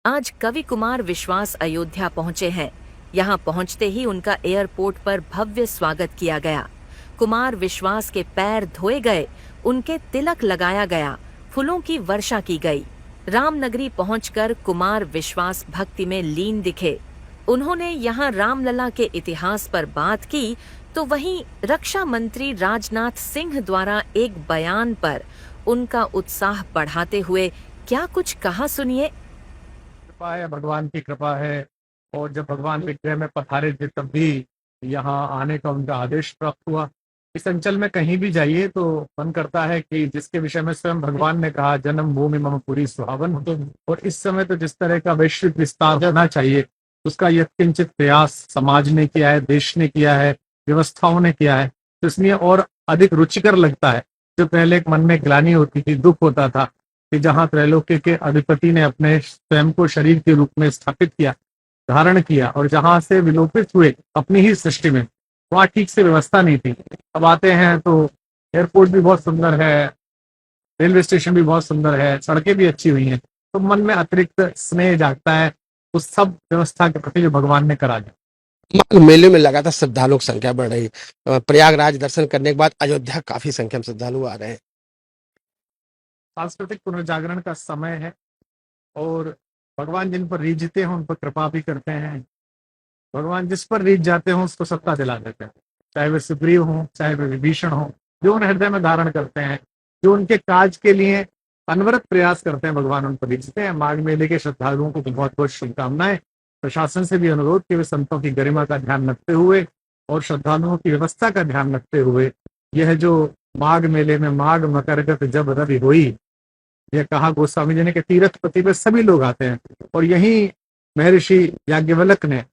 आज कवि कुमार विश्वास अयोध्या पहुंचे हैं। यहां पहुंचते ही उनका एयरपोर्ट पर भव्य स्वागत किया गया। कुमार विश्वास के पैर धोए गए, उनके तिलक लगाया गया, फूलों की वर्षा की गई। रामनगरी पहुंचकर कुमार विश्वास भक्ति में लीन दिखे। उन्होंने यहां रामलला के इतिहास पर बात की, तो वहीं रक्षा मंत्री राजनाथ सिंह द्वारा एक बयान पर उनका उत्साह बढ़ाते हुए क्या कुछ कहा, सुनिए। कृपा है, भगवान की कृपा है। और जब भगवान विग्रह में पधारे थे तब भी यहाँ आने का उनका आदेश प्राप्त हुआ। इस अंचल में कहीं भी जाइए तो मन करता है कि जिसके विषय में स्वयं भगवान ने कहा, जन्म भूमि मम पुरी सुहावन। और इस समय तो जिस तरह का वैश्विक विस्तार होना चाहिए उसका यत्किंचित प्रयास समाज ने किया है, देश ने किया है, व्यवस्थाओं ने किया है। तो इसलिए और अधिक रुचिकर लगता है। जो पहले एक मन में ग्लानि होती थी, दुख होता था कि जहां त्रैलोक्य के अधिपति ने अपने स्वयं को शरीर के रूप में स्थापित किया, धारण किया, और जहां से विलोपित हुए अपनी ही सृष्टि में, वहां ठीक से व्यवस्था नहीं थी। अब आते हैं तो एयरपोर्ट भी बहुत सुंदर है, रेलवे स्टेशन भी बहुत सुंदर है, सड़कें भी अच्छी हुई हैं, तो मन में अतिरिक्त स्नेह जागता है उस सब व्यवस्था के प्रति जो भगवान ने करा दिया। माघ मेले में लगातार श्रद्धालुओं की संख्या बढ़ रही है। प्रयागराज दर्शन करने के बाद अयोध्या काफी संख्या में श्रद्धालु आ रहे हैं। सांस्कृतिक पुनर्जागरण का समय है और भगवान जिन पर रीझते हैं उन पर कृपा भी करते हैं। भगवान जिस पर रीझ जाते हैं उसको सत्ता दिला देते हैं, चाहे वे सुग्रीव हों, चाहे वे विभीषण हों, जो उन हृदय में धारण करते हैं, जो उनके काज के लिए अनवरत प्रयास करते हैं, भगवान उन पर रीझते हैं। माघ मेले के श्रद्धालुओं को बहुत बहुत शुभकामनाएं। प्रशासन से भी अनुरोध कि वे संतों की गरिमा का ध्यान रखते हुए और श्रद्धालुओं की व्यवस्था का ध्यान रखते हुए यह जो माघ मेले में माघ मकरगत जब रवि हुई, यह कहा गोस्वामी जी ने कि तीर्थ पति पे सभी लोग आते हैं। और यही महर्षि याज्ञवल्क्य ने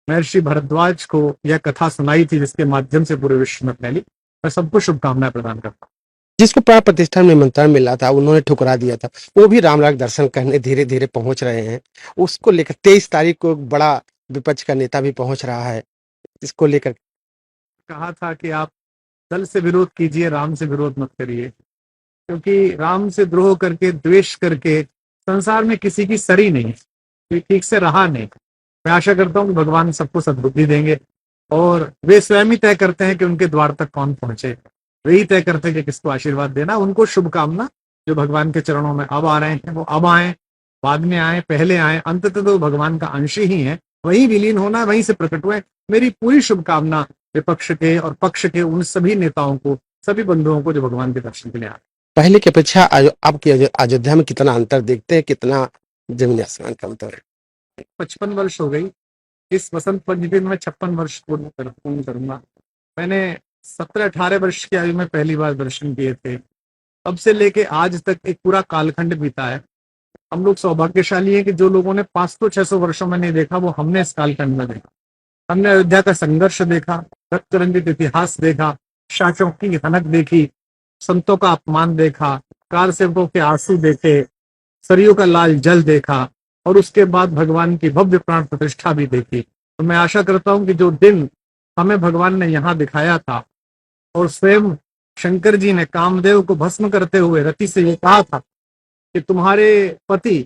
महर्षि भरद्वाज को यह कथा सुनाई थी, जिसके माध्यम से पूरे विश्व में फैली। मैं सबको शुभकामनाएं प्रदान करता हूँ। जिसको प्राण प्रतिष्ठान में निमंत्रण मिला था उन्होंने ठुकरा दिया था, वो भी रामलाल दर्शन करने धीरे धीरे पहुंच रहे हैं। उसको लेकर 23 तारीख को एक बड़ा विपक्ष का नेता भी पहुंच रहा है। इसको लेकर कहा था कि आप दल से विरोध कीजिए, राम से विरोध मत करिए, क्योंकि राम से द्रोह करके, द्वेष करके संसार में किसी की सरी नहीं, कोई ठीक से रहा नहीं। मैं आशा करता हूँ कि भगवान सबको सद्बुद्धि देंगे और वे स्वयं ही तय करते हैं कि उनके द्वार तक कौन पहुंचे। वे ही तय करते हैं कि किसको आशीर्वाद देना। उनको शुभकामना, जो भगवान के चरणों में अब आ रहे हैं वो अब आए, बाद में आए, पहले आए, अंततः तो भगवान का अंश ही है, वही विलीन होना, वहीं से प्रकट हुए। मेरी पूरी शुभकामना विपक्ष के और पक्ष के उन सभी नेताओं को, सभी बंधुओं को जो भगवान के दर्शन के लिए आए। पहले की अपेक्षा अब की अयोध्या में कितना अंतर देखते हैं, कितना जमीन आसमान का अंतर है। 55 वर्ष हो गई। इस वसंत पंचमी में 56 वर्ष पूर्ण करूंगा। मैंने 17-18 वर्ष की आयु में पहली बार दर्शन किए थे। तब से लेके आज तक एक पूरा कालखंड बीता है। हम लोग सौभाग्यशाली हैं कि जो लोगों ने 500-600 वर्षों में नहीं देखा, वो हमने इस कालखंड में देखा। हमने अयोध्या का संघर्ष देखा, रक्त रंजित इतिहास देखा, शासकों की हनक देखी, संतों का अपमान देखा, कार सेवकों के आंसू देखे, सरयू का लाल जल देखा, और उसके बाद भगवान की भव्य प्राण प्रतिष्ठा भी देखी। तो मैं आशा करता हूं कि जो दिन हमें भगवान ने यहाँ दिखाया था, और स्वयं शंकर जी ने कामदेव को भस्म करते हुए रति से ये कहा था कि तुम्हारे पति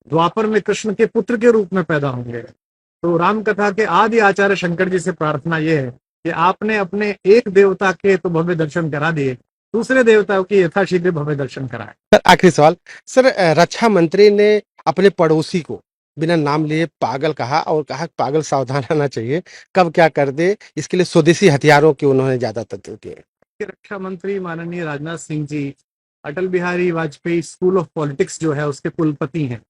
द्वापर में कृष्ण के पुत्र के रूप में पैदा होंगे, तो राम कथा के आदि आचार्य शंकर जी से प्रार्थना यह है कि आपने अपने एक देवता के तो भव्य दर्शन करा दिए, दूसरे देवताओं के यथाशीघ्र भव्य दर्शन कराए। सर, आखिरी सवाल सर, रक्षा मंत्री ने अपने पड़ोसी को बिना नाम लिए पागल कहा और कहा पागल सावधान रहना चाहिए, कब क्या कर दे। इसके लिए स्वदेशी हथियारों की उन्होंने ज्यादा तत्व किए। रक्षा मंत्री माननीय Rajnath Singh ji Atal Bihari Vajpayee school of politics जो है उसके कुलपति हैं।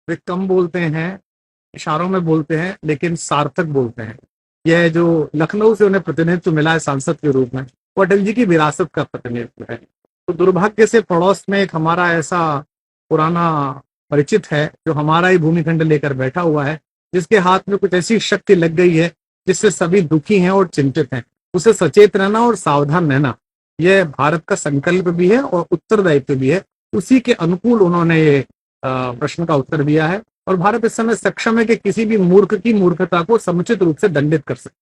वे कम बोलते हैं, इशारों में बोलते हैं, लेकिन सार्थक बोलते हैं। यह जो लखनऊ से उन्हें प्रतिनिधित्व मिला है सांसद के रूप में, वो अटल जी की विरासत का प्रतिनिधित्व है। तो दुर्भाग्य से पड़ोस में एक हमारा ऐसा पुराना परिचित है जो हमारा ही भूमिखंड लेकर बैठा हुआ है, जिसके हाथ में कुछ ऐसी शक्ति लग गई है जिससे सभी दुखी हैं और चिंतित हैं। उसे सचेत रहना और सावधान रहना, यह भारत का संकल्प भी है और उत्तरदायित्व भी है। उसी के अनुकूल उन्होंने ये प्रश्न का उत्तर दिया है, और भारत इस समय सक्षम है कि किसी भी मूर्ख की मूर्खता को समुचित रूप से दंडित कर सके।